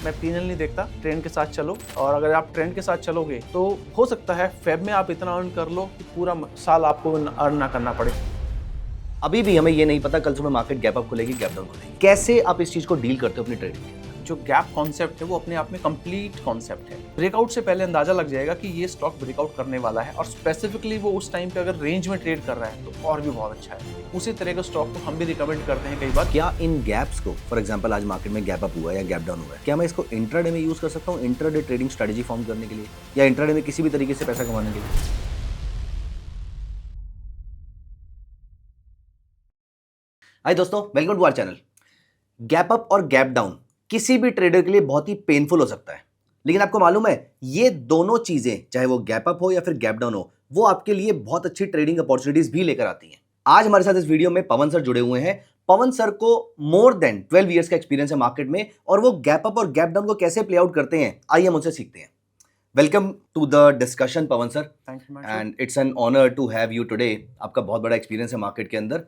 मैं P&L नहीं देखता, ट्रेंड के साथ चलो। और अगर आप ट्रेंड के साथ चलोगे तो हो सकता है फेब में आप इतना अर्न कर लो कि पूरा साल आपको अर्न ना करना पड़े। अभी भी हमें ये नहीं पता कल सुबह मार्केट गैप अप खुलेगी गैप डाउन खुलेगी। कैसे आप इस चीज को डील करते हो अपनी ट्रेडिंग के? जो गैप कॉन्सेप्ट है वो अपने आप में कंप्लीट कॉन्सेप्ट है। ब्रेकआउट से पहले अंदाजा लग जाएगा कि ये स्टॉक ब्रेकआउट करने वाला है, और स्पेसिफिकली वो उस टाइम पे अगर रेंज में ट्रेड कर रहा है तो और भी बहुत अच्छा है। उसी तरह का स्टॉक को हम भी रिकमेंड करते हैं कई बार। क्या इन गैप्स को, फॉर एग्जांपल आज मार्केट में गैप अप हुआ या गैप डाउन हुआ है, क्या मैं इसको इंट्राडे में यूज कर सकता हूँ, इंट्राडे ट्रेडिंग स्ट्रेटजी फॉर्म करने के लिए, या इंट्राडे में किसी भी तरीके से पैसा कमाने के लिए? हाय दोस्तों, welcome to our channel. Gap up और गैप डाउन किसी भी ट्रेडर के लिए बहुत ही पेनफुल हो सकता है, लेकिन आपको मालूम है ये दोनों चीजें, चाहे वो गैप अप हो या फिर गैप डाउन हो, वो आपके लिए बहुत अच्छी ट्रेडिंग अपॉर्चुनिटीज भी लेकर आती हैं। आज हमारे साथ इस वीडियो में पवन सर जुड़े हुए हैं। पवन सर को मोर देन 12 इयर्स का एक्सपीरियंस है मार्केट में, और वो गैप अप और गैप डाउन को कैसे प्ले आउट करते हैं, आइए हम उनसे सीखते हैं। Welcome to the discussion Pawan sir, thank you and it's an honour to have you today. आपका बहुत बड़ा एक्सपीरियंस है मार्केट के अंदर।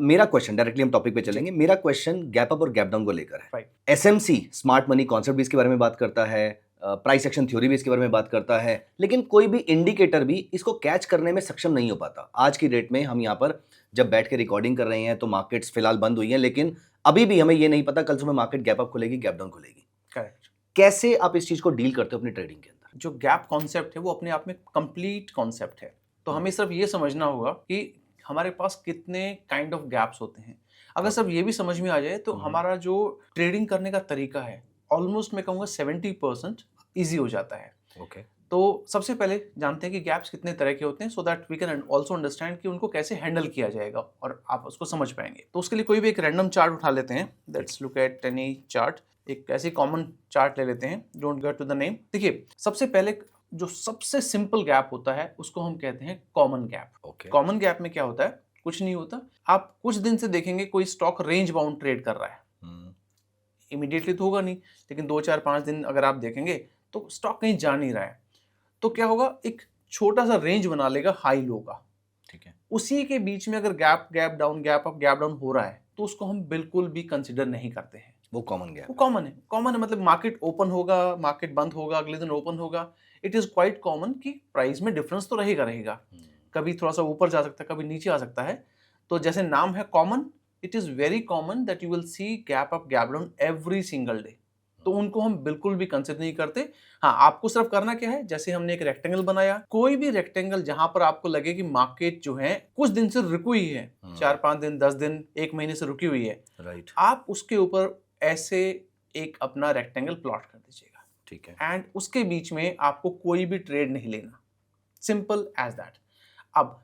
मेरा क्वेश्चन, डायरेक्टली हम टॉपिक पे चलेंगे। मेरा क्वेश्चन गैप अप और गैप डाउन को लेकर है। एसएमसी स्मार्ट मनी कॉन्सेप्ट भी इसके बारे में बात करता है, प्राइस एक्शन थ्योरी भी इसके बारे में बात करता है, लेकिन कोई भी इंडिकेटर भी इसको कैच करने में सक्षम नहीं हो पाता। आज की डेट में हम यहाँ पर जब बैठ के रिकॉर्डिंग कर रहे हैं तो मार्केट्स फिलहाल बंद हुई हैं, लेकिन अभी भी हमें ये नहीं पता कल सुबह मार्केट गैप अप खुलेगी गैप डाउन खुलेगी। करेक्ट। कैसे आप इस चीज को डील करते हो अपनी ट्रेडिंग के अंदर? जो गैप कॉन्सेप्ट है वो अपने आप में कंप्लीट कॉन्सेप्ट है। तो हमें सिर्फ ये समझना होगा कि हमारे पास कितने काइंड ऑफ गैप्स होते हैं। अगर सिर्फ ये भी समझ में आ जाए तो हमारा जो ट्रेडिंग करने का तरीका है ऑलमोस्ट मैं कहूँगा 70% ईजी हो जाता है। ओके। तो सबसे पहले जानते हैं कि गैप्स कितने तरह के होते हैं, so that we can also understand कि उनको कैसे हैंडल किया जाएगा और आप उसको समझ पाएंगे। तो उसके लिए कोई भी एक रैंडम चार्ट उठा लेते हैं। Let's look at any chart. एक ऐसी कॉमन चार्ट ले लेते हैं, don't get to the name. देखिए, सबसे पहले जो सबसे सिंपल गैप होता है उसको हम कहते हैं common gap. Okay. Common gap में क्या होता है? कुछ नहीं होता। आप कुछ दिन से देखेंगे कोई स्टॉक रेंज बाउंड ट्रेड कर रहा है, इमीडिएटली तो होगा नहीं, लेकिन 2 4 5 दिन अगर आप देखेंगे तो स्टॉक कहीं जा नहीं रहा है। तो क्या होगा, एक छोटा सा रेंज बना लेगा हाई लो का। ठीक है। उसी के बीच में अगर gap gap down gap up gap down हो रहा है तो उसको हम बिल्कुल भी कंसिडर नहीं करते हैं। वो कॉमन गैप। वो कॉमन है। कॉमन है मतलब मार्केट ओपन होगा, मार्केट बंद होगा, अगले दिन ओपन होगा। इट इज क्वाइट कॉमन कि प्राइस में डिफरेंस तो रहेगा। कभी थोड़ा सा ऊपर जा सकता है, कभी नीचे आ सकता है। तो जैसे नाम है common, it is very common that you will C gap up gap down every single day. तो उनको हम बिल्कुल भी कंसिडर नहीं करते। हाँ, आपको सिर्फ करना क्या है, जैसे हमने एक रेक्टेंगल बनाया, कोई भी रेक्टेंगल जहां पर आपको लगे कि मार्केट जो है कुछ दिन से रुकी हुई है, 4 5 दिन 10 दिन 1 महीने से रुकी हुई है, राइट। आप उसके ऊपर ऐसे एक अपना रेक्टेंगल प्लॉट कर दीजिएगा। ठीक है। एंड उसके बीच में आपको कोई भी ट्रेड नहीं लेना। Simple as that. अब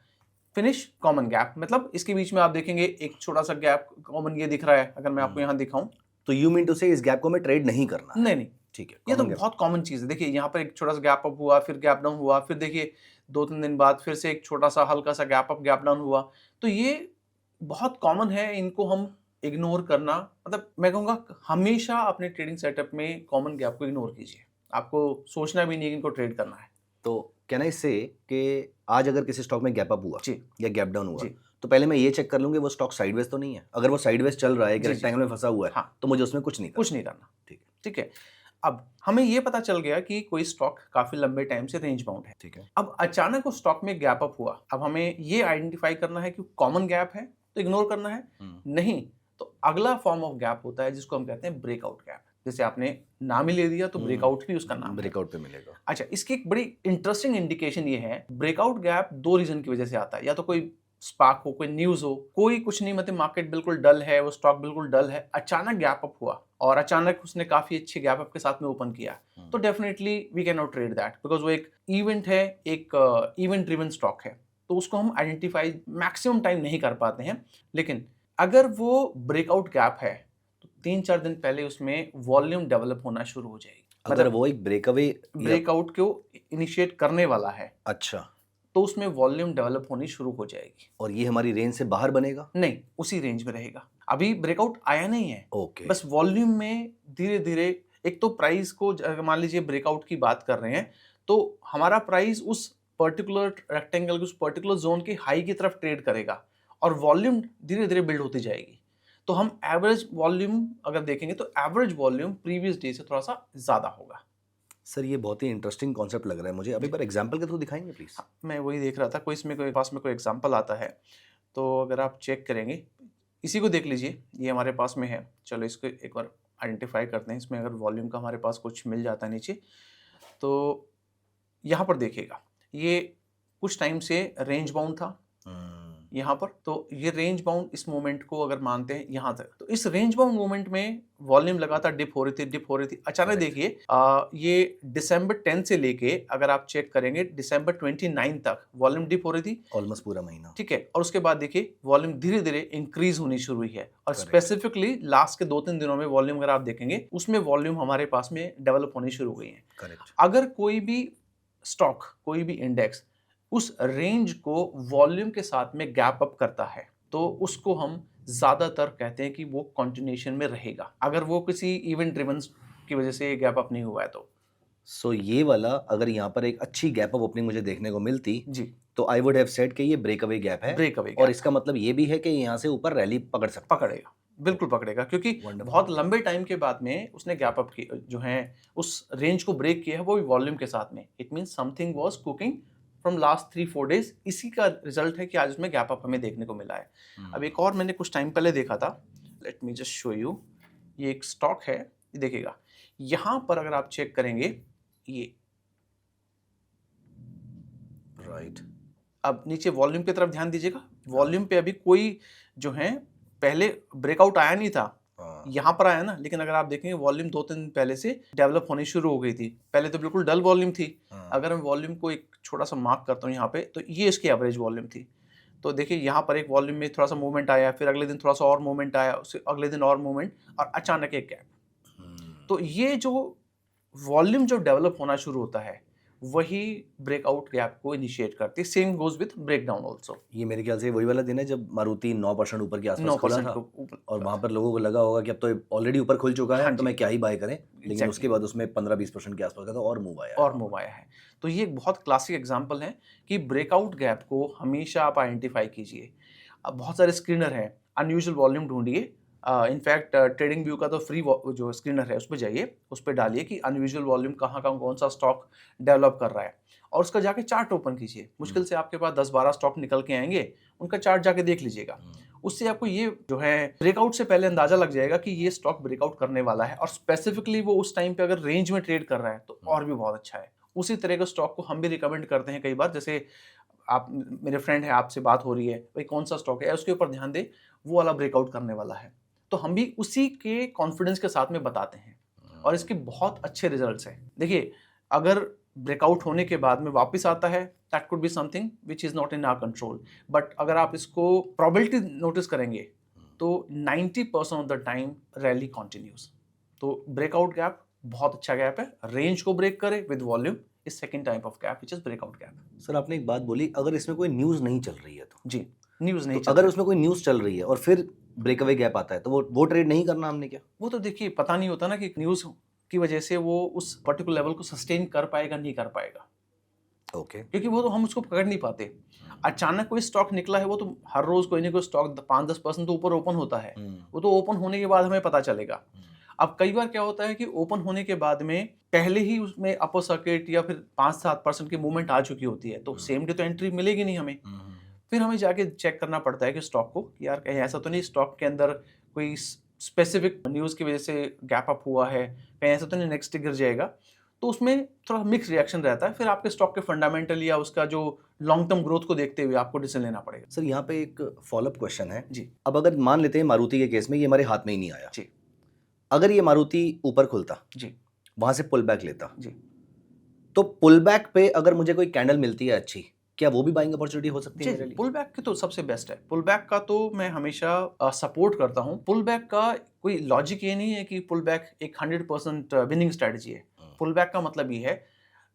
फिनिश कॉमन गैप, मतलब इसके बीच में आप देखेंगे एक छोटा सा गैप कॉमन ये दिख रहा है। अगर मैं आपको यहाँ दिखाऊं तो यू मीन टू से इस गैप को मैं ट्रेड नहीं करना? नहीं, ठीक है। ये तो common gap। बहुत कॉमन चीज है। देखिए यहाँ पर एक छोटा सा गैप अप हुआ, फिर गैप डाउन हुआ, फिर देखिए 2 3 दिन बाद फिर से एक छोटा सा हल्का सा गैप अप गैप डाउन हुआ। तो ये बहुत कॉमन है, इनको हम इग्नोर करना, मतलब मैं कहूँगा हमेशा अपने ट्रेडिंग सेटअप में कॉमन गैप को इग्नोर कीजिए। आपको सोचना भी नहीं कि इनको ट्रेड करना है। तो कैन आई से कि आज अगर किसी स्टॉक में गैप अप हुआ जी या गैप डाउन हुआ, जी। तो पहले मैं ये चेक कर लूंगी वो स्टॉक साइडवेज तो नहीं है। अगर वो साइडवेज चल रहा है, जी, रेक्टेंगल में फंसा हुआ है, हाँ, तो मुझे उसमें कुछ नहीं कुछ नहीं करना। ठीक है। ठीक है। अब हमें ये पता चल गया कि कोई स्टॉक काफी लंबे टाइम से रेंज बाउंड है। ठीक है। अब अचानक उस स्टॉक में गैप अप हुआ। अब हमें ये आइडेंटिफाई करना है कि कॉमन गैप है तो इग्नोर करना है, नहीं तो अगला फॉर्म ऑफ गैप होता है जिसको हम कहते हैं ब्रेकआउट गैप। जैसे आपने नाम ही ले दिया तो ब्रेकआउट भी उसका नाम है। ब्रेकआउट पे मिलेगा। अच्छा, इसकी एक बड़ी इंटरेस्टिंग इंडिकेशन ये है, ब्रेकआउट गैप 2 रीजन की वजह से आता है। या तो कोई स्पार्क हो, कोई न्यूज हो, कोई कुछ नहीं, मतलब मार्केट बिल्कुल डल है, वो स्टॉक बिल्कुल डल है, अचानक गैप अप हुआ और अचानक उसने काफी अच्छे गैप अप के साथ में ओपन किया, तो definitely we can not trade that, because वो एक इवेंट है, एक इवेंट ड्रिवन स्टॉक है। तो उसको हम आइडेंटिफाई मैक्सिमम टाइम नहीं कर पाते हैं। लेकिन अगर वो ब्रेकआउट गैप है तो 3 4 दिन पहले उसमें वॉल्यूम डेवलप होना शुरू हो जाएगी। अगर वो एक ब्रेकअवे ब्रेकआउट को इनिशिएट करने वाला है, अच्छा, तो उसमें वॉल्यूम डेवलप होनी शुरू हो जाएगी। और ये हमारी रेंज से बाहर बनेगा? नहीं, उसी रेंज में रहेगा। अभी ब्रेकआउट आया नहीं है। ओके। बस वॉल्यूम में धीरे धीरे, एक तो प्राइस को मान लीजिए ब्रेकआउट की बात कर रहे हैं तो हमारा प्राइस उस पर्टिकुलर रेक्टेंगल, उस पर्टिकुलर जोन के हाई की तरफ ट्रेड करेगा और वॉल्यूम धीरे धीरे बिल्ड होती जाएगी। तो हम एवरेज वॉल्यूम अगर देखेंगे तो एवरेज वॉल्यूम प्रीवियस डे से थोड़ा सा ज़्यादा होगा। सर ये बहुत ही इंटरेस्टिंग कॉन्सेप्ट लग रहा है मुझे, अभी पर एग्जांपल के थ्रू दिखाएंगे प्लीज। हाँ, मैं वही देख रहा था कोई इसमें कोई पास में कोई एग्जांपल आता है, तो अगर आप चेक करेंगे, इसी को देख लीजिए, ये हमारे पास में है। चलो इसको एक बार आइडेंटिफाई करते हैं, इसमें अगर वॉल्यूम का हमारे पास कुछ मिल जाता है नीचे, तो यहाँ पर देखिएगा, ये कुछ टाइम से रेंज बाउंड था यहाँ पर, तो ये रेंज बाउंड इस मोमेंट को अगर मानते हैं यहाँ तक, तो इस रेंज बाउंड मोमेंट में वॉल्यूम लगातार डिप हो रही थी। अचानक Correct. देखिए ये दिसंबर 10 से लेके अगर आप चेक करेंगे दिसंबर 29 तक वॉल्यूम डिप हो रही थी, ऑलमोस्ट पूरा महीना। ठीक है। और उसके बाद देखिए वॉल्यूम धीरे धीरे इंक्रीज होनी शुरू हुई है, और Correct. स्पेसिफिकली लास्ट के 2-3 दिनों में वॉल्यूम अगर आप देखेंगे उसमें वॉल्यूम हमारे पास में डेवलप होनी शुरू हो गई है। करेक्ट। अगर कोई भी स्टॉक, कोई भी इंडेक्स उस रेंज को वॉल्यूम के साथ में गैप अप करता है, तो उसको हम ज्यादातर कहते हैं कि वो कंटिन्यूएशन में रहेगा, अगर वो किसी इवेंट ड्रिवन की वजह से गैप अप नहीं हुआ है तो। सो ये वाला अगर यहाँ पर एक अच्छी गैप अप ओपनिंग मुझे देखने को मिलती जी, तो आई वुड हैव सेड कि ये ब्रेक अवे गैप है, ब्रेक अवे और इसका मतलब ये भी है कि यहाँ से ऊपर रैली पकड़ सकता है। पकड़ेगा, बिल्कुल पकड़ेगा, क्योंकि Wonderful. बहुत लंबे टाइम के बाद में उसने गैप अप की जो है उस रेंज को ब्रेक किया है, वो भी वॉल्यूम के साथ में। It means something was cooking from last 3-4 days. इसी का रिजल्ट है कि आज उसमें गैप अप हमें देखने को मिला है। अब एक और मैंने कुछ टाइम पहले देखा था, let me just show you. ये एक स्टॉक है, ये देखिएगा, यहाँ पर अगर आप चेक करेंगे, ये राइट। अब नीचे वॉल्यूम की तरफ ध्यान दीजिएगा, वॉल्यूम पे अभी कोई जो है पहले ब्रेकआउट आया नहीं था, यहाँ पर आया ना, लेकिन अगर आप देखेंगे वॉल्यूम 2-3 दिन पहले से डेवलप होनी शुरू हो गई थी। पहले तो बिल्कुल डल वॉल्यूम थी। अगर मैं वॉल्यूम को एक छोटा सा मार्क करता हूँ यहाँ पे, तो ये इसकी एवरेज वॉल्यूम थी। तो देखिए यहाँ पर एक वॉल्यूम में थोड़ा सा मूवमेंट आया, फिर अगले दिन थोड़ा सा और मूवमेंट आया, उससे अगले दिन और मूवमेंट, और अचानक एक गैप। तो ये जो वॉल्यूम जो डेवलप होना शुरू होता है, वही ब्रेकआउट गैप को इनिशिएट करती है। Same goes with breakdown also. ये मेरे ख्याल से वही वाला दिन है जब मारुति 9% ऊपर के आसपास खुला 9% था, को ऊपर, और वहां पर लोगों को लगा होगा कि अब तो ऑलरेडी ऊपर खुल चुका है, हाँ तो जी। मैं क्या ही बाय करें, लेकिन Exactly. उसके बाद उसमें 15-20% के आसपास का था और मूव आया और मूव आया है। तो ये एक बहुत क्लासिक एग्जांपल है कि ब्रेकआउट गैप को हमेशा आप आइडेंटिफाई कीजिए। अब बहुत सारे स्क्रीनर हैं, अनयूजुअल वॉल्यूम ढूंढिए। इनफैक्ट ट्रेडिंग व्यू का तो फ्री जो स्क्रीनर है उस पर जाइए, उस पर डालिए कि अनयूजुअल वॉल्यूम कहाँ कहाँ कौन सा स्टॉक डेवलप कर रहा है, और उसका जाके चार्ट ओपन कीजिए। मुश्किल से आपके पास 10-12 स्टॉक निकल के आएंगे, उनका चार्ट जाके देख लीजिएगा। उससे आपको ये जो है ब्रेकआउट से पहले अंदाजा लग जाएगा कि ये स्टॉक ब्रेकआउट करने वाला है, और स्पेसिफिकली वो उस टाइम पे अगर रेंज में ट्रेड कर रहा है तो और भी बहुत अच्छा है। उसी तरह के स्टॉक को हम भी रिकमेंड करते हैं कई बार, जैसे आप मेरे फ्रेंड है, आपसे बात हो रही है, भाई कौन सा स्टॉक है, उसके ऊपर ध्यान दे, वो वाला ब्रेकआउट करने वाला है, तो हम भी उसी के कॉन्फिडेंस के साथ में बताते हैं, और इसके बहुत अच्छे रिजल्ट्स हैं। देखिए, अगर ब्रेकआउट होने के बाद में वापस आता है, that could be something which is not in our control, but अगर आप इसको प्रोबेबिलिटी नोटिस करेंगे तो 90% of the time rally continues. तो ब्रेकआउट गैप बहुत अच्छा गैप है, रेंज को ब्रेक करे with volume is second type of gap, which is breakout gap. Sir आपने एक बात बोली, अगर इसमें कोई न्यूज नहीं चल रही है तो जी, न्यूज़ नहीं तो चल अगर रही। उसमें कोई न्यूज चल रही है और फिर ब्रेकअवे गैप आता है तो वो ट्रेड नहीं करना हमने क्या? वो तो देखिए पता नहीं होता ना कि न्यूज़ की वजह से वो उस पर्टिकुलर लेवल को सस्टेन कर पाएगा नहीं कर पाएगा, ओके। क्योंकि वो तो हम उसको पकड़ नहीं पाते। अचानक कोई स्टॉक निकला है, वो तो हर रोज कोई ना कोई स्टॉक 5-10% तो ऊपर ओपन होता है, वो तो ओपन होने के बाद हमें पता चलेगा। अब कई बार क्या होता है कि ओपन होने के बाद में पहले ही उसमें अपर सर्किट या फिर 5-7% की मूवमेंट आ चुकी होती है, तो सेम डे तो एंट्री मिलेगी नहीं हमें। फिर हमें जाके चेक करना पड़ता है कि स्टॉक को, कि यार कहीं ऐसा तो नहीं स्टॉक के अंदर कोई स्पेसिफिक न्यूज़ की वजह से गैप अप हुआ है, कहीं ऐसा तो नहीं नेक्स्ट गिर जाएगा। तो उसमें थोड़ा मिक्स रिएक्शन रहता है। फिर आपके स्टॉक के फंडामेंटल या उसका जो लॉन्ग टर्म ग्रोथ को देखते हुए आपको डिसीजन लेना पड़ेगा। सर यहाँ पे एक फॉलोअप क्वेश्चन है जी अब अगर मान लेते हैं मारुति के केस में ये हमारे हाथ में ही नहीं आया जी अगर ये मारुति ऊपर खुलता जी वहां से पुल बैक लेता जी तो पुल बैक पे अगर मुझे कोई कैंडल मिलती है अच्छी, क्या वो भी बाइंग अपॉर्चुनिटी हो सकती है मेरे जी, लिए? पुल बैक के तो सबसे बेस्ट है। पुल बैक का तो मैं हमेशा सपोर्ट करता हूँ। पुल बैक का कोई लॉजिक ये नहीं है कि पुल बैक एक 100% विनिंग स्ट्रेटजी है। पुल बैक का मतलब ये है,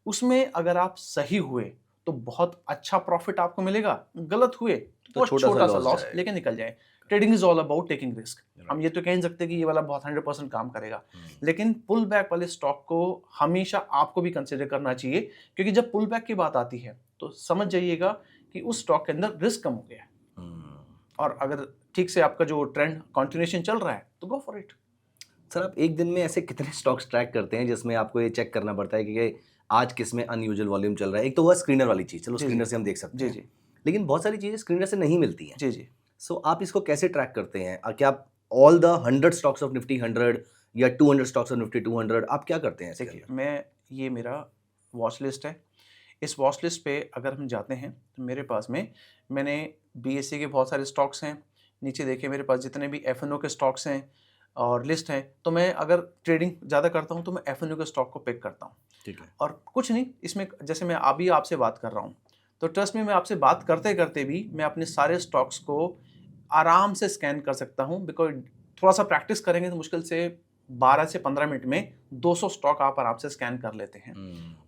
उसमें अगर आप सही हुए तो बहुत अच्छा प्रॉफिट आपको मिलेगा, गलत हुए तो छोटा सा लॉस लेके निकल जाए। Trading is all about taking risk. हम ये तो कह नहीं सकते कि ये वाला बहुत 100% काम करेगा, लेकिन पुल बैक वाले स्टॉक को हमेशा आपको भी कंसिडर करना चाहिए, क्योंकि जब पुल बैक की बात आती है तो समझ जाइएगा कि उस स्टॉक के अंदर रिस्क कम हो गया है। और अगर ठीक से आपका जो ट्रेंड कंटिन्यूएशन चल रहा है तो गो फॉर इट। सर आप एक दिन में ऐसे कितने स्टॉक्स ट्रैक करते हैं जिसमें आपको ये चेक करना पड़ता है कि आज किस में अनयूजुअल वॉल्यूम चल रहा है? एक तो हुआ स्क्रीनर वाली चीज़, चलो जी, स्क्रीनर जी। से हम देख सकते जी, हैं, जी। लेकिन बहुत सारी चीज़ें स्क्रीनर से नहीं मिलती हैं। जी, जी। सो आप इसको कैसे ट्रैक करते हैं? क्या आप all the 100 stocks of Nifty 100 या 200 स्टॉक्स ऑफ निफ्टी 200 आप क्या करते हैं इसके देखिए, अंदर? ये मेरा वॉच लिस्ट है। इस वॉच लिस्ट पे अगर हम जाते हैं तो मेरे पास में मैंने बीएसई के बहुत सारे स्टॉक्स हैं। नीचे देखिए मेरे पास जितने भी एफएनओ के स्टॉक्स हैं और लिस्ट है, तो मैं अगर ट्रेडिंग ज़्यादा करता हूँ तो मैं एफएनओ के स्टॉक को पिक करता हूँ। ठीक है। और कुछ नहीं, इसमें जैसे मैं अभी आपसे बात कर रहा हूँ, तो ट्रस्ट में मैं आपसे बात करते-करते भी मैं अपने सारे स्टॉक्स को आराम से स्कैन कर सकता हूँ, बिकॉज़ थोड़ा-सा प्रैक्टिस करेंगे तो मुश्किल से 12 से 15 मिनट में 200 स्टॉक आप आराम से स्कैन कर लेते हैं।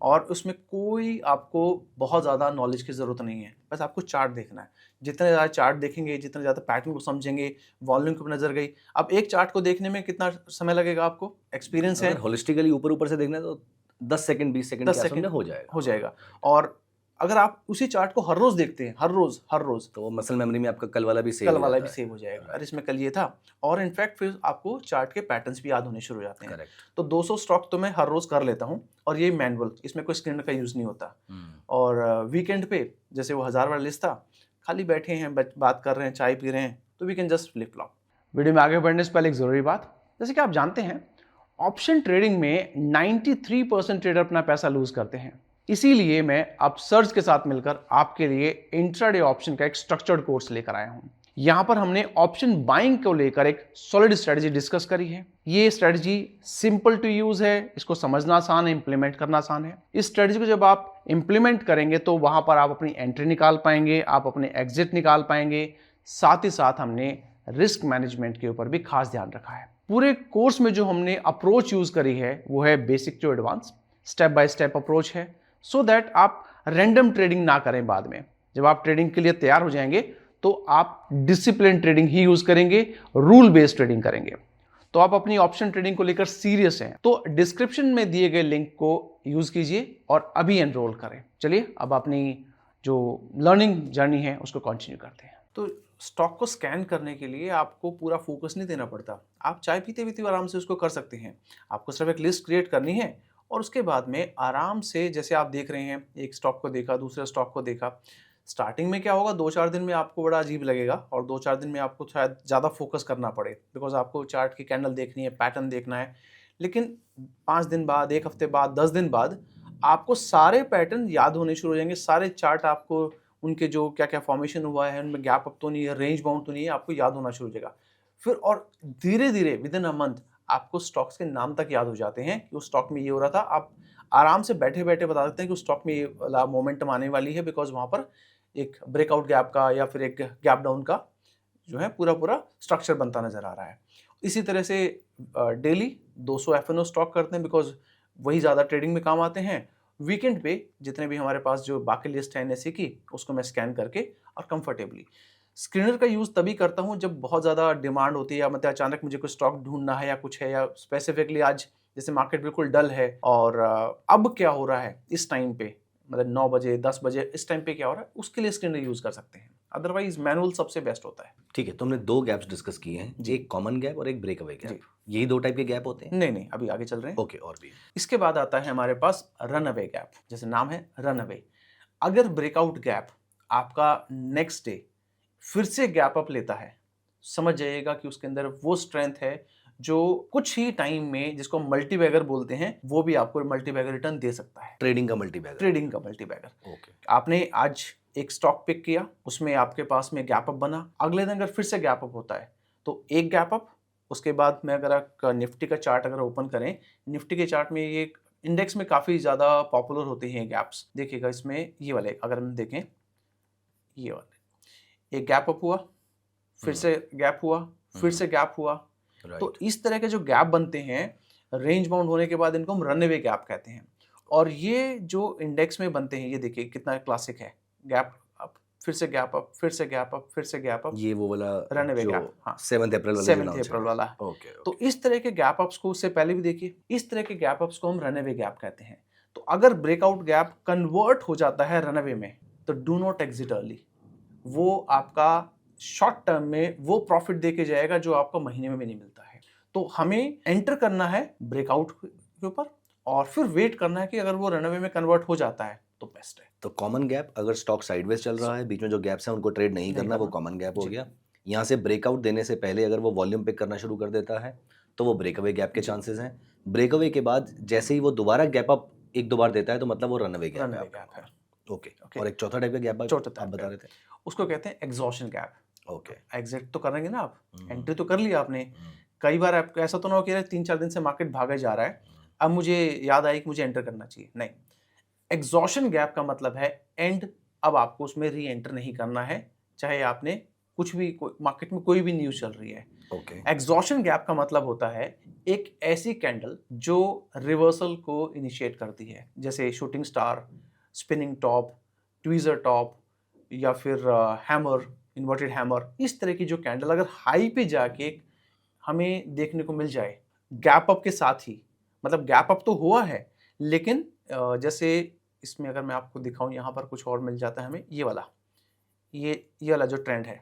और उसमें कोई आपको बहुत ज़्यादा नॉलेज की ज़रूरत नहीं है, बस आपको चार्ट देखना है। जितने ज़्यादा चार्ट देखेंगे, जितने ज़्यादा पैटर्न को समझेंगे, वॉल्यूम की नज़र गई। अब एक चार्ट को देखने में कितना समय लगेगा आपको? एक्सपीरियंस है अगर होलिस्टिकली ऊपर-ऊपर से देखना है तो 10 सेकंड 20 सेकंड 10 के आसपास में सेकंड हो जाएगा। हो जाएगा। और अगर आप उसी चार्ट को हर रोज़ देखते हैं, हर रोज़ तो वो मसल मेमोरी में आपका कल वाला भी सेव कल हो वाला जाता भी है। सेव हो जाएगा। अरे इसमें कल ये था। और इनफैक्ट फिर आपको चार्ट के पैटर्न्स भी याद होने शुरू हो जाते हैं। करेक्ट। तो 200 स्टॉक तो मैं हर रोज़ कर लेता हूँ और ये मैनुअल, इसमें कोई स्क्रीन का यूज़ नहीं होता। और वीकेंड पे जैसे वो 1000 वाला लिस्ट था, खाली बैठे हैं, बात कर रहे हैं, चाय पी रहे हैं, तो we can just flip flop. Video में आगे बढ़ने से पहले एक ज़रूरी बात, जैसे कि आप जानते हैं ऑप्शन ट्रेडिंग में 93% ट्रेडर अपना पैसा लूज करते हैं। इसीलिए मैं अब सर्च के साथ मिलकर आपके लिए इंट्राडे ऑप्शन का एक स्ट्रक्चर्ड कोर्स लेकर आया हूं। यहां पर हमने ऑप्शन बाइंग को लेकर एक सॉलिड स्ट्रेटजी डिस्कस करी है। ये स्ट्रेटजी सिंपल टू यूज है, इसको समझना आसान है, इंप्लीमेंट करना आसान है। इस स्ट्रेटजी को जब आप इंप्लीमेंट करेंगे तो वहां पर आप अपनी एंट्री निकाल पाएंगे, आप अपने एग्जिट निकाल पाएंगे। साथ ही साथ हमने रिस्क मैनेजमेंट के ऊपर भी खास ध्यान रखा है। पूरे कोर्स में जो हमने अप्रोच यूज करी है वो है basic to advance, step by step approach है, सो दैट आप रैंडम ट्रेडिंग ना करें। बाद में जब आप ट्रेडिंग के लिए तैयार हो जाएंगे तो आप डिसिप्लिन ट्रेडिंग ही यूज करेंगे, रूल बेस्ड ट्रेडिंग करेंगे। तो आप अपनी ऑप्शन ट्रेडिंग को लेकर सीरियस हैं तो डिस्क्रिप्शन में दिए गए लिंक को यूज कीजिए और अभी एनरोल करें। चलिए अब अपनी जो लर्निंग जर्नी है उसको कंटिन्यू करते हैं। तो स्टॉक को स्कैन करने के लिए आपको पूरा फोकस नहीं देना पड़ता, आप चाय पीते पीते आराम से उसको कर सकते हैं। आपको सिर्फ एक लिस्ट क्रिएट करनी है और उसके बाद में आराम से, जैसे आप देख रहे हैं, एक स्टॉक को देखा, दूसरे स्टॉक को देखा। स्टार्टिंग में क्या होगा, 2-4 दिन में आपको बड़ा अजीब लगेगा और 2-4 दिन में आपको शायद ज़्यादा फोकस करना पड़े, बिकॉज आपको चार्ट की कैंडल देखनी है, पैटर्न देखना है। लेकिन 5 दिन बाद, 1 हफ्ते बाद, 10 दिन बाद आपको सारे पैटर्न याद होने शुरू हो जाएंगे, सारे चार्ट आपको, उनके जो क्या क्या फॉर्मेशन हुआ है, उनमें गैप अप तो नहीं है, रेंज बाउंड तो नहीं है, आपको याद होना शुरू हो जाएगा। फिर और धीरे धीरे विद इन अ मंथ आपको स्टॉक्स के नाम तक याद हो जाते हैं कि उस स्टॉक में ये हो रहा था। आप आराम से बैठे बैठे बता सकते हैं कि उस स्टॉक में ये वाला मोमेंटम आने वाली है, बिकॉज वहां पर एक ब्रेकआउट गैप का या फिर एक गैप डाउन का जो है पूरा पूरा स्ट्रक्चर बनता नजर आ रहा है। इसी तरह से डेली 200 एफएनओ स्टॉक करते हैं, बिकॉज वही ज़्यादा ट्रेडिंग में काम आते हैं। वीकेंड पे जितने भी हमारे पास जो बाकी लिस्ट है एनएससी की, उसको मैं स्कैन करके और कंफर्टेबली स्क्रीनर का यूज़ तभी करता हूँ जब बहुत ज़्यादा डिमांड होती है, या मतलब अचानक मुझे कोई स्टॉक ढूंढना है या कुछ है, या स्पेसिफिकली आज जैसे मार्केट बिल्कुल डल है और अब क्या हो रहा है इस टाइम पे, मतलब 9 बजे 10 बजे इस टाइम पे क्या हो रहा है, उसके लिए स्क्रीनर यूज़ कर सकते हैं। अदरवाइज मैनुअल सबसे बेस्ट होता है। ठीक है, तो हमने 2 गैप्स डिस्कस किए हैं, जी। एक कॉमन गैप और एक ब्रेकअवे जी। गैप। यही 2 टाइप के गैप होते हैं? नहीं नहीं, अभी आगे चल रहे हैं। ओके, और भी? इसके बाद आता है हमारे पास रन अवे गैप, जैसे नाम है रन अवे। अगर ब्रेकआउट गैप आपका नेक्स्ट डे फिर से गैप अप लेता है, समझ जाइएगा कि उसके अंदर वो स्ट्रेंथ है जो कुछ ही टाइम में, जिसको मल्टीबैगर बोलते हैं, वो भी आपको मल्टीबैगर रिटर्न दे सकता है। ट्रेडिंग का मल्टीबैगर। ट्रेडिंग का मल्टीबैगर। ओके। आपने आज एक स्टॉक पिक किया, उसमें आपके पास में गैप अप बना, अगले दिन अगर फिर से गैप अप होता है तो एक गैप अप, उसके बाद में अगर आप निफ्टी का चार्ट अगर ओपन करें, निफ्टी के चार्ट में ये इंडेक्स में काफ़ी ज़्यादा पॉपुलर होते हैं गैप्स। देखिएगा इसमें ये वाले अगर हम देखें, ये वाले एक गैप अप हुआ, फिर से गैप हुआ, फिर से गैप हुआ। तो इस तरह के जो गैप बनते हैं रेंज बाउंड होने के बाद, इनको हम रन अवे गैप कहते हैं। और ये जो इंडेक्स में बनते हैं, ये देखिए कितना क्लासिक है, गैप अप, फिर से गैप अप, फिर से गैप अप, फिर से गैप अप, ये वो वाला रन अवे जो गैप। हाँ, 7th अप्रैल वाला 7 अप्रैल वाला। ओके। तो इस तरह के गैप अप्स को, उससे पहले भी देखिए, इस तरह के गैप अप्स को हम रन अवे गैप कहते हैं। तो अगर ब्रेकआउट गैप कन्वर्ट हो जाता है रन अवे में, तो डू नॉट एग्जिट अर्ली। वो आपका शॉर्ट टर्म में वो प्रॉफिट दे के जाएगा जो आपको महीने में भी नहीं मिलता है। तो हमें एंटर करना है ब्रेकआउट के ऊपर और फिर वेट करना है कि अगर वो रनअवे में कन्वर्ट हो जाता है तो बेस्ट है। तो कॉमन गैप, अगर स्टॉक साइडवेज चल रहा है, बीच में जो गैप्स हैं उनको ट्रेड नहीं करना, वो कॉमन गैप हो जी। गया। यहाँ से ब्रेकआउट देने से पहले अगर वो वॉल्यूम पिक करना शुरू कर देता है तो वो ब्रेकअवे गैप के चांसेस हैं। ब्रेकअवे के बाद जैसे ही वो दोबारा गैप अप एक दो बार देता है तो मतलब वो रनअवे गैप रनअवे है गैप है। ओके। और एक चौथा टाइप का गैप चौथा आप बता रहे थे, उसको कहते हैं एग्जॉशन गैप। ओके। एग्जिट तो करेंगे ना आप, एंट्री तो कर लिया आपने, कई बार आपको ऐसा तो ना हो कि 3-4 दिन से मार्केट भागा जा रहा है, अब मुझे याद आई कि मुझे एंटर करना चाहिए, नहीं। एग्जॉशन गैप का मतलब है एंड, अब आपको उसमें री एंटर नहीं करना है, चाहे आपने कुछ भी मार्केट में कोई भी न्यूज चल रही है। ओके। एग्जॉशन गैप का मतलब होता है एक ऐसी कैंडल जो रिवर्सल को इनिशिएट करती है, जैसे shooting star, spinning top, tweezer top या फिर हैमर, इन्वर्टेड हैमर, इस तरह की जो कैंडल अगर हाई पे जाके हमें देखने को मिल जाए गैप अप के साथ ही, मतलब गैप अप तो हुआ है लेकिन जैसे इसमें अगर मैं आपको दिखाऊं, यहाँ पर कुछ और मिल जाता है हमें, ये वाला जो ट्रेंड है,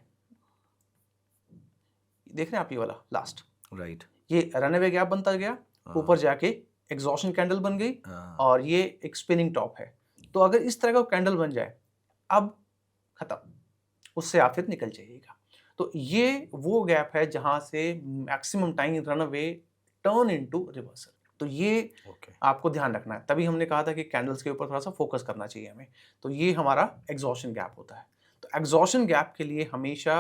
देख रहे हैं आप, ये वाला लास्ट, राइट। ये रनअवे गैप बनता गया, ऊपर जाके एग्जॉशन कैंडल बन गई और ये एक स्पिनिंग टॉप है। तो अगर इस तरह का कैंडल बन जाए, अब खत्म, उससे आप फिर निकल जाइएगा। तो ये वो गैप है जहां से maximum time runaway turn into reversal. तो ये आपको ध्यान रखना है, तभी हमने कहा था कि कैंडल्स के ऊपर थोड़ा सा फोकस करना चाहिए हमें। तो ये हमारा एग्जॉशन गैप होता है। तो एग्जॉशन गैप के लिए हमेशा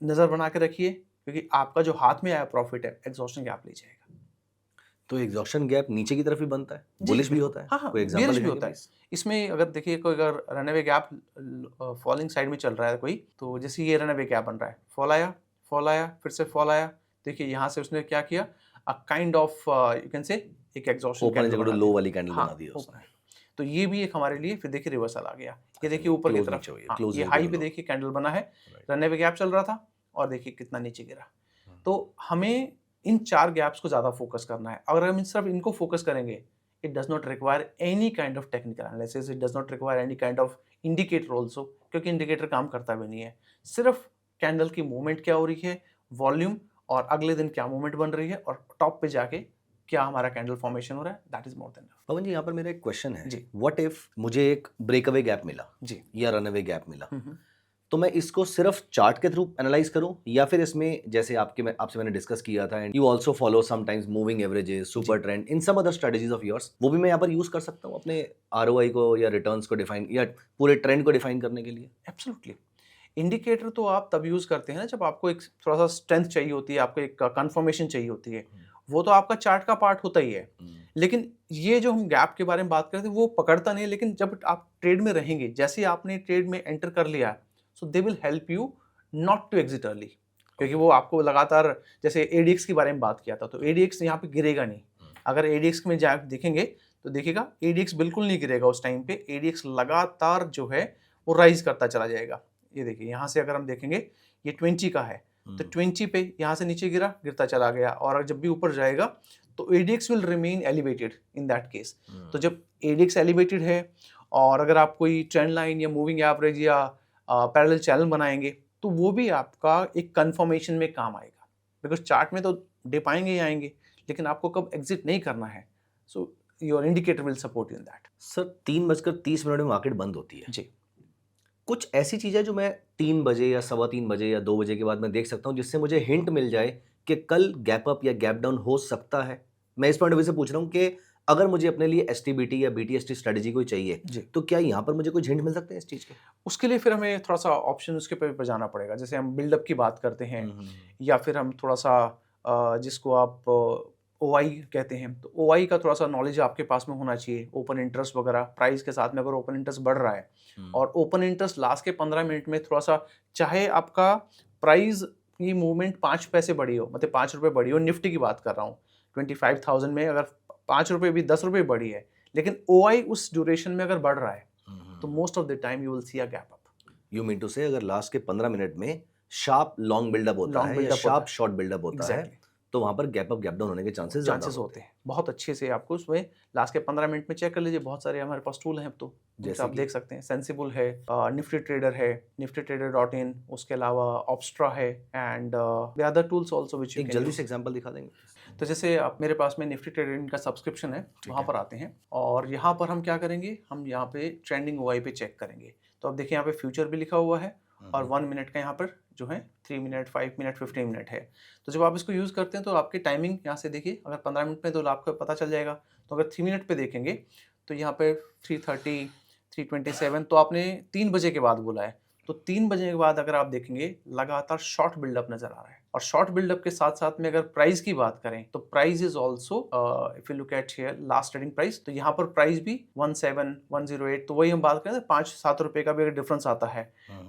नजर बना के रखिए, क्योंकि आपका जो हाथ में आया प्रॉफिट है, एग्जॉशन गैप ले जाएगा। तो एग्जॉशन गैप नीचे की तरफ ही बनता है, बुलिश भी होता है? हाँ, कोई बेरिश एग्जांपल भी होता है। इसमें अगर देखिए, कोई अगर रनअवे गैप फॉलिंग साइड में चल रहा है कोई, तो जैसे ये रनअवे गैप बन रहा है, फॉल आया, फिर से फॉल आया, देखिए यहाँ से उसने क्या किया, a kind of you can say एक एग्जॉशन कैंडल, लो वाली कैंडल बना दी उसने। तो ये भी एक हमारे लिए, फिर देखिए रिवर्सल आ गया, ये देखिए ऊपर की तरफ, ये हाई पे देखिए कैंडल बना है, रनअवे गैप चल रहा था और देखिए कितना नीचे गिरा। तो हमें इन 4 गैप्स को ज़्यादा फोकस करना है। अगर हम सिर्फ इनको फोकस करेंगे, it does not require any kind of technical analysis, it does not require any kind of indicator also, क्योंकि इंडिकेटर काम करता भी नहीं है। सिर्फ कैंडल की मूवमेंट क्या हो रही है, वॉल्यूम, और अगले दिन क्या मूवमेंट बन रही है, और टॉप पे जाके क्या हमारा कैंडल फॉर्मेशन हो रहा है, that is more than enough. Pavan ji, यहाँ पर मेरा एक क्वेश्चन है जी। व्हाट इफ मुझे एक ब्रेकअवे गैप मिला जी, या रनअवे गैप मिला, तो मैं इसको सिर्फ चार्ट के थ्रू एनालाइज करूं, या फिर इसमें जैसे आपसे मैंने डिस्कस किया था, and you also follow sometimes moving averages, super trend, in some other strategies of yours, वो भी मैं यहाँ पर यूज कर सकता हूँ अपने आरओआई को या रिटर्न्स को डिफाइन या पूरे ट्रेंड को डिफाइन करने के लिए? एब्सोल्युटली। इंडिकेटर तो आप तब यूज करते हैं ना जब आपको एक थोड़ा सा स्ट्रेंथ चाहिए होती है, आपको एक कंफर्मेशन चाहिए होती है, वो तो आपका चार्ट का पार्ट होता ही है। लेकिन ये जो हम गैप के बारे में बात करते हैं, वो पकड़ता नहीं, लेकिन जब आप ट्रेड में रहेंगे, जैसे ही आपने ट्रेड में एंटर कर लिया, so they will help you not to exit early, क्योंकि वो आपको लगातार, जैसे एडीएक्स के बारे में बात किया था, तो एडीएक्स यहाँ पे गिरेगा नहीं। अगर एडीएक्स में जा देखेंगे तो देखिएगा एडीएक्स बिल्कुल नहीं गिरेगा उस टाइम पे, एडीएक्स लगातार जो है वो राइज करता चला जाएगा। ये देखिए यहाँ से अगर हम देखेंगे, ये 20 का है, तो 20 पे यहाँ से नीचे गिरता चला गया, और जब भी ऊपर जाएगा तो ADX will remain elevated in that case. तो जब एडीएक्स एलिवेटेड है, और अगर आप कोई ट्रेंड लाइन या मूविंग एवरेज या पैरेलल चैनल बनाएंगे, तो वो भी आपका एक कंफर्मेशन में काम आएगा, बिकॉज चार्ट में तो डिप आएंगे ही आएंगे, लेकिन आपको कब एग्जिट नहीं करना है, so your indicator will support in that. Sir 3:30 में मार्केट बंद होती है जी। कुछ ऐसी चीज़ें जो मैं 3 बजे या 3:15 बजे या 2 बजे के बाद मैं देख सकता हूँ, जिससे मुझे हिंट मिल जाए कि कल गैप अप या गैप डाउन हो सकता है? मैं इस पॉइंट ऑफ व्यू से पूछ रहा हूँ कि अगर मुझे अपने लिए एसटीबीटी या बीटीएसटी स्ट्रेटजी कोई चाहिए, तो क्या यहाँ पर मुझे कुछ हिंट मिल सकते हैं इस चीज़ के? उसके लिए फिर हमें थोड़ा सा ऑप्शन उसके पे जाना पड़ेगा, जैसे हम बिल्डअप की बात करते हैं, या फिर हम थोड़ा सा जिसको आप ओआई कहते हैं, तो ओआई का थोड़ा सा नॉलेज आपके पास में होना चाहिए, ओपन इंटरेस्ट वगैरह, प्राइस के साथ में अगर ओपन इंटरेस्ट बढ़ रहा है, और ओपन इंटरेस्ट लास्ट के 15 मिनट में थोड़ा सा, चाहे आपका प्राइस की मूवमेंट 5 पैसे बढ़ी हो, मतलब 5 रुपये बढ़ी हो, निफ्टी की बात कर रहा हूँ, 25,000 में अगर 5 रुपये भी 10 रुपये बढ़ी है, लेकिन ओआई उस ड्यूरेशन में अगर बढ़ रहा है, तो most of the time you will see a gap up. You mean to say अगर लास्ट के 15 मिनट में शार्प लॉन्ग बिल्डअप होता है या शार्प शॉर्ट बिल्डअप होता है, तो वहां पर गैप अप गैप डाउन होने के चांसेस होते हैं बहुत अच्छे से। आपको उसमें लास्ट के 15 मिनट में चेक कर लीजिए, बहुत सारे हमारे पास टूल हैं अब तो, जैसे आप देख सकते हैं सेंसिबल है, निफ्टी ट्रेडर है, niftytrader.in, उसके अलावा ऑब्स्ट्रा है, and other tools also which एक जल्दी से एग्जांपल दिखा देंगे? तो जैसे आप मेरे पास में निफ्टी ट्रेडर का सब्सक्रिप्शन है, वहाँ पर आते हैं और यहाँ पर हम क्या करेंगे, हम यहाँ पे ट्रेंडिंग ओआई पे चेक करेंगे। तो अब देखिए यहाँ पे फ्यूचर भी लिखा हुआ है और 1 मिनट का यहाँ पर जो है 3 मिनट, 5 मिनट, 15 मिनट है। तो जब आप इसको यूज़ करते हैं तो आपकी टाइमिंग यहाँ से देखिए, अगर 15 मिनट में तो आपको पता चल जाएगा। तो अगर 3 मिनट पे देखेंगे तो यहाँ पे 3:30, 3:27, तो आपने 3 बजे के बाद बोला है, तो 3 बजे के बाद अगर आप देखेंगे लगातार शॉर्ट बिल्डअप नजर आ रहा है। और शॉर्ट बिल्डअप के साथ साथ में अगर प्राइस की बात करें तो price is also, if you look at here last trading price, तो यहाँ पर प्राइस भी 17,108, तो वही हम बात करें 5-7 रुपए का भी अगर डिफरेंस आता है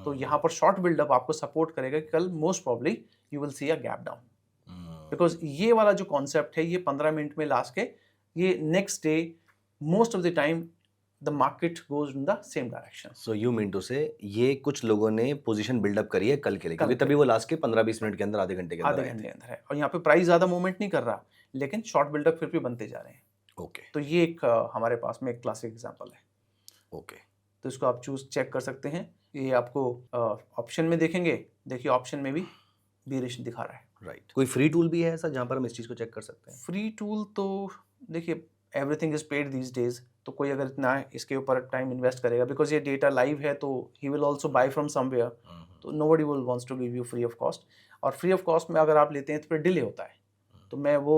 तो यहाँ पर शॉर्ट बिल्डअप आपको सपोर्ट करेगा कि कल most probably you will see a gap down. Because ये वाला जो कॉन्सेप्ट है ये 15 मिनट में लास्ट के, ये next day most of the time the market goes in the same direction. So you mean to say ये कुछ लोगों ने पोजीशन बिल्डअप करी है कल के लिए, क्योंकि तभी वो लास्ट के 15-20 मिनट के अंदर, आधे घंटे के अंदर है और यहाँ पे प्राइस ज्यादा मूवमेंट नहीं कर रहा, लेकिन शॉर्ट बिल्डअप फिर भी बनते जा रहे हैं। ओके, तो ये एक हमारे पास में एक क्लासिक एग्जांपल है। ओके, तो इसको आप चूज चेक कर सकते हैं। ये आपको ऑप्शन में देखेंगे, देखिए ऑप्शन में भी बेरिश दिखा रहा है। राइट। कोई फ्री टूल भी है ऐसा जहाँ पर हम इस चीज को चेक कर सकते हैं? फ्री टूल तो देखिए everything is paid these days, तो कोई अगर इतना इसके ऊपर टाइम इन्वेस्ट करेगा, बिकॉज ये डेटा लाइव है तो he will also buy from somewhere, तो nobody will wants to give you free of cost. और फ्री ऑफ कॉस्ट में अगर आप लेते हैं तो फिर डिले होता है, तो मैं वो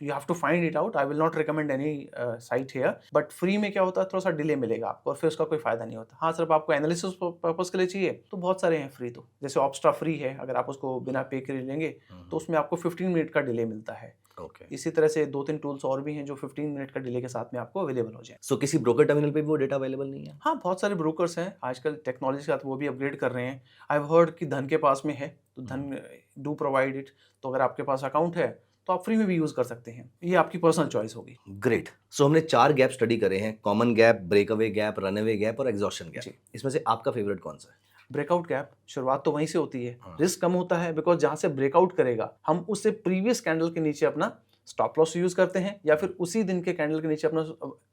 you have to find it out. I will not recommend any site here, but free में क्या होता है थोड़ा सा डिले मिलेगा आपको और फिर उसका कोई फायदा नहीं होता। हाँ, सिर्फ आपको एनालिसिस पर्पस के लिए चाहिए तो बहुत सारे हैं फ्री, तो जैसे ऑब्स्ट्रा फ्री है, अगर आप उसको बिना पे करे लेंगे तो उसमें आपको 15 मिनट का डिले मिलता है। ओके। इसी तरह से 2-3 टूल्स और भी हैं जो 15 मिनट का डिले के साथ में आपको अवेलेबल हो जाए। सो किसी ब्रोकर टर्मिनल पे भी वो डेटा अवेलेबल नहीं है? हाँ, बहुत सारे ब्रोकर्स हैं आजकल टेक्नोलॉजी के साथ, वो भी अपग्रेड कर रहे हैं। आई हैव हर्ड कि धन के पास में है, तो धन डू प्रोवाइड इट, तो अगर आपके पास अकाउंट है तो आप फ्री में भी यूज कर सकते हैं, ये आपकी पर्सनल चॉइस होगी। ग्रेट। सो हमने 4 गैप स्टडी करे हैं, common gap, breakaway gap, runaway gap और एग्जॉस्शन गैप। इसमें से आपका फेवरेट कौन सा है? ब्रेकआउट गैप, शुरुआत तो वहीं से होती है, रिस्क कम होता है, बिकॉज जहां से ब्रेकआउट करेगा हम उससे प्रीवियस कैंडल के नीचे अपना स्टॉप लॉस यूज करते हैं, या फिर उसी दिन के कैंडल के नीचे अपना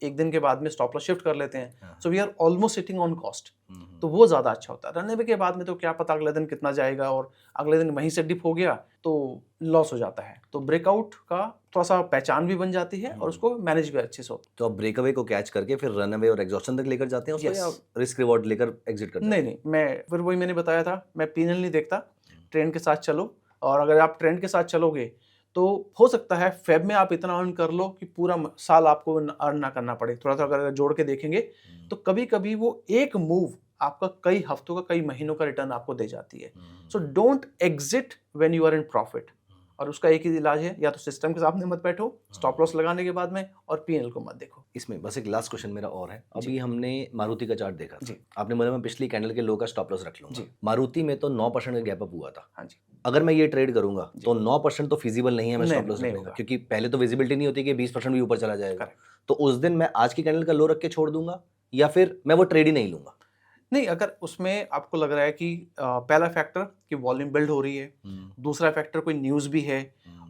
एक दिन के बाद में स्टॉप लॉस शिफ्ट कर लेते हैं। So we are almost sitting on cost, तो वो ज्यादा अच्छा होता है। रनअवे के बाद में तो क्या पता अगले दिन कितना जाएगा, और अगले दिन वहीं से डिप हो गया तो लॉस हो जाता है। तो ब्रेकआउट का थोड़ा सा पहचान भी बन जाती है और उसको मैनेज भी अच्छे से होता है। तो आप ब्रेकअवे को कैच करके फिर रनअवे और एग्जॉस्शन तक लेकर जाते हैं उसको, या रिस्क रिवॉर्ड लेकर एग्जिट करते हैं? नहीं, मैं फिर वही मैंने बताया था, मैं पीनल नहीं देखता, ट्रेंड के साथ चलो। और अगर आप ट्रेंड के साथ चलोगे तो हो सकता है फेब में आप इतना अर्न कर लो कि पूरा साल आपको अर्न ना करना पड़े। थोड़ा सा अगर जोड़ के देखेंगे तो कभी कभी वो एक मूव आपका कई हफ्तों का, कई महीनों का रिटर्न आपको दे जाती है। So don't exit when you are in profit, और उसका एक ही इलाज है, या तो सिस्टम के सामने मत बैठो स्टॉप लॉस लगाने के बाद में, और पीएनएल को मत देखो। इसमें बस एक लास्ट क्वेश्चन मेरा और है। अभी हमने मारुति का चार्ट देखा था, आपने बोला मैं पिछली कैंडल के लो का स्टॉप लॉस रख लूंगा। मारुति में तो 9% का गैप अप हुआ था। हाँ जी। अगर मैं ये ट्रेड करूंगा तो 9% तो फिजिबल नहीं है मैं स्टॉप लॉस रखने का, क्योंकि पहले तो विजिबिलिटी नहीं होती कि 20% भी ऊपर चला जाएगा। तो उस दिन मैं आज की कैंडल का लो रख के छोड़ दूंगा, या फिर मैं वो ट्रेड ही नहीं लूंगा? नहीं, अगर उसमें आपको लग रहा है कि पहला फैक्टर कि वॉल्यूम बिल्ड हो रही है, दूसरा फैक्टर कोई न्यूज़ भी है,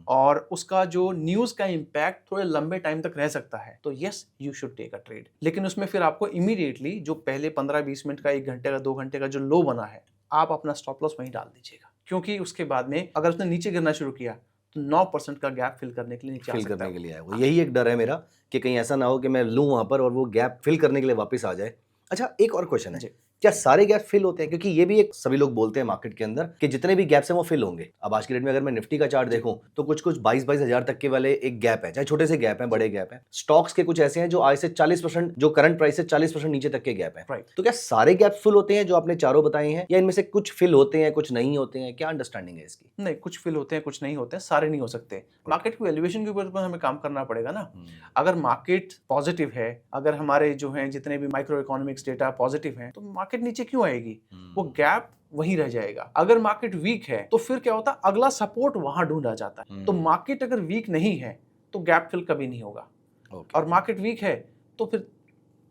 और उसका जो न्यूज़ का इम्पैक्ट थोड़े लंबे टाइम तक रह सकता है, तो yes you should take a trade. लेकिन उसमें फिर आपको इमीडिएटली जो पहले 15-20 मिनट का, 1 घंटे का, 2 घंटे का जो लो बना है, आप अपना स्टॉप लॉस वहीं डाल दीजिएगा, क्योंकि उसके बाद में अगर उसने नीचे गिरना शुरू किया तो 9% का गैप फिल करने के लिए नीचे फिल करने के लिए आया। यही एक डर है मेरा कि कहीं ऐसा ना हो कि मैं लूं वहां पर और वो गैप फिल करने के लिए वापस आ जाए। अच्छा, एक और क्वेश्चन है, क्या सारे गैप फिल होते हैं? क्योंकि ये भी एक सभी लोग बोलते हैं मार्केट के अंदर कि जितने भी गैप्स हैं वो फिल होंगे। अब आज की डेट में अगर मैं निफ्टी का चार्ट देखूं तो कुछ 22-22 हजार तक के वाले एक गैप है, चाहे छोटे से गैप हैं, बड़े गैप हैं। स्टॉक्स के कुछ ऐसे हैं जो आज से 40%, जो करंट प्राइस से 40% नीचे तक के गैप है। तो क्या सारे गैप फिल होते हैं जो आपने चारों बताए हैं, या इनमें से कुछ फिल होते हैं कुछ नहीं होते हैं? क्या अंडरस्टैंडिंग है इसकी? नहीं, कुछ फिल होते हैं कुछ नहीं होते हैं, सारे नहीं हो सकते। मार्केट की वैल्यूएशन के ऊपर हमें काम करना पड़ेगा ना। अगर मार्केट पॉजिटिव है, अगर हमारे जो हैं जितने भी माइक्रो इकोनॉमिक्स डेटा पॉजिटिव हैं, तो मार्केट नीचे क्यों आएगी? वो गैप वहीं रह जाएगा। अगर मार्केट वीक है तो फिर क्या होता है, अगला सपोर्ट वहां ढूंढा जाता है। तो मार्केट अगर वीक नहीं है तो गैप फिल कभी नहीं होगा। और मार्केट वीक है तो फिर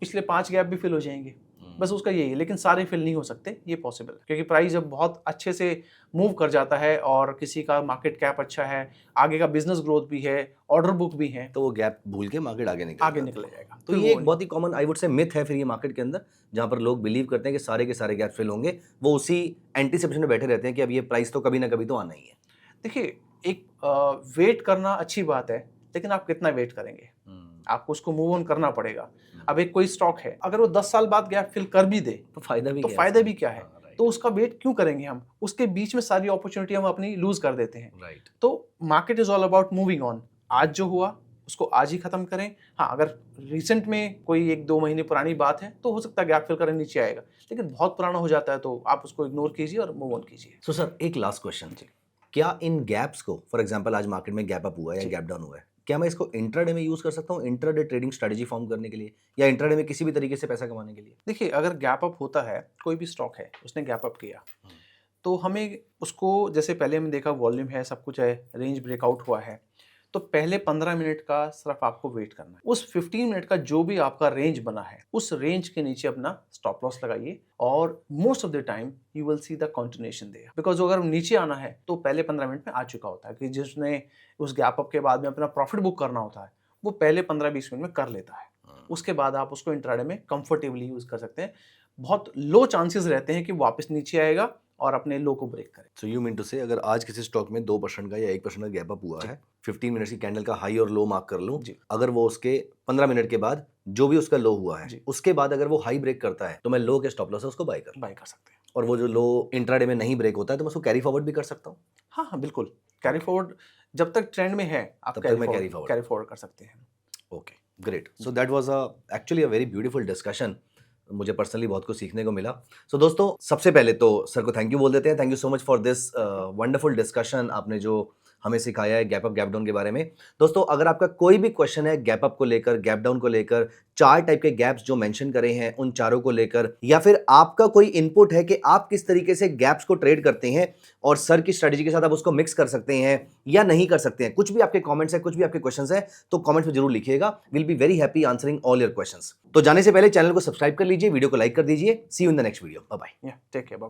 पिछले 5 गैप भी फिल हो जाएंगे। बस उसका यही है, लेकिन सारे फिल नहीं हो सकते, ये पॉसिबल है क्योंकि प्राइस जब बहुत अच्छे से मूव कर जाता है और किसी का मार्केट कैप अच्छा है, आगे का बिजनेस ग्रोथ भी है, ऑर्डर बुक भी है, तो वो गैप भूल के मार्केट आगे निकल जाएगा। तो ये एक बहुत ही common I would say myth है फिर ये मार्केट के अंदर, जहां पर लोग बिलीव करते हैं कि सारे के सारे गैप फिल होंगे, वो उसी एंटीसिपेशन में बैठे रहते हैं कि अब ये प्राइस तो कभी ना कभी तो आना ही है। देखिए, एक वेट करना अच्छी बात है, लेकिन आप कितना वेट करेंगे, आपको उसको मूव ऑन करना पड़ेगा। अब एक कोई स्टॉक है, अगर वो 10 साल बाद गैप फिल कर भी दे तो फायदा भी क्या है? तो उसका वेट क्यों करेंगे हम? उसके बीच में सारी अपॉर्चुनिटी हम अपनी लूज कर देते हैं। राइट। तो market is all about moving on. आज जो हुआ उसको आज ही खत्म करें। हाँ, अगर रिसेंट में कोई 1-2 महीने पुरानी बात है तो हो सकता है गैप फिल कर नीचे आएगा, लेकिन बहुत पुराना हो जाता है तो आप उसको इग्नोर कीजिए और मूव ऑन कीजिए। सो सर, एक लास्ट क्वेश्चन, क्या इन गैप्स को, फॉर एग्जांपल आज मार्केट में गैप अप हुआ है या गैप डाउन हुआ है, क्या मैं इसको इंट्राडे में यूज कर सकता हूँ, इंट्राडे ट्रेडिंग स्ट्रेटजी फॉर्म करने के लिए, या इंट्राडे में किसी भी तरीके से पैसा कमाने के लिए? देखिए, अगर गैप अप होता है, कोई भी स्टॉक है उसने गैप अप किया, तो हमें उसको, जैसे पहले हमने देखा वॉल्यूम है, सब कुछ है, रेंज ब्रेकआउट हुआ है, तो पहले 15 मिनट का सिर्फ आपको वेट करना है। उस 15 मिनट का जो भी आपका रेंज बना है, उस रेंज के नीचे अपना स्टॉप लॉस लगाइए और most of the time you will see the continuation there, because अगर नीचे आना है तो पहले 15 मिनट में आ चुका होता है कि जिसने उस गैप अप के बाद में अपना प्रॉफिट बुक करना होता है, वो पहले 15-20 मिनट में कर लेता है। उसके बाद आप उसको इंट्राडे में कंफर्टेबली यूज कर सकते हैं। बहुत लो चांसेस रहते हैं कि वापस नीचे आएगा और अपने लो को ब्रेक करे। So you mean to say, अगर आज किसी स्टॉक में 2% का या 1% का गैप अप हुआ है, 15 मिनट्स की कैंडल का हाई और लो मार्क कर लूं, अगर वो उसके 15 मिनट के बाद जो भी उसका लो हुआ है, उसके बाद अगर वो हाई ब्रेक करता है तो मैं लो के स्टॉप लॉस है उसको बाय कर सकते हैं। और वो जो लो इंट्राडे में नहीं ब्रेक होता है तो मैं उसको कैरी फॉरवर्ड भी कर सकता हूँ। हाँ, बिल्कुल कैरी फॉरवर्ड, जब तक ट्रेंड में है आप कैरी फॉरवर्ड कर सकते हैं। Okay, great. So that was actually a very beautiful discussion. मुझे पर्सनली बहुत कुछ सीखने को मिला। सो दोस्तों, सबसे पहले तो सर को थैंक यू बोल देते हैं। Thank you so much for this wonderful discussion. आपने जो हमें सिखाया है गैप अप गैप डाउन के बारे में। दोस्तों, अगर आपका कोई भी क्वेश्चन है गैप अप को लेकर, गैप डाउन को लेकर, 4 टाइप के गैप्स जो मेंशन करे हैं उन चारों को लेकर, या फिर आपका कोई इनपुट है कि आप किस तरीके से गैप्स को ट्रेड करते हैं और सर की स्ट्रेटजी के साथ आप उसको मिक्स कर सकते हैं या नहीं कर सकते हैं, कुछ भी आपके कमेंट्स है, कुछ भी आपके क्वेश्चंस है, तो कमेंट्स में जरूर लिखिएगा। Will be very happy answering all your questions. तो जाने से पहले चैनल को सब्सक्राइब कर लीजिए, वीडियो को लाइक कर दीजिए। See you in the next video. Bye bye. Take care.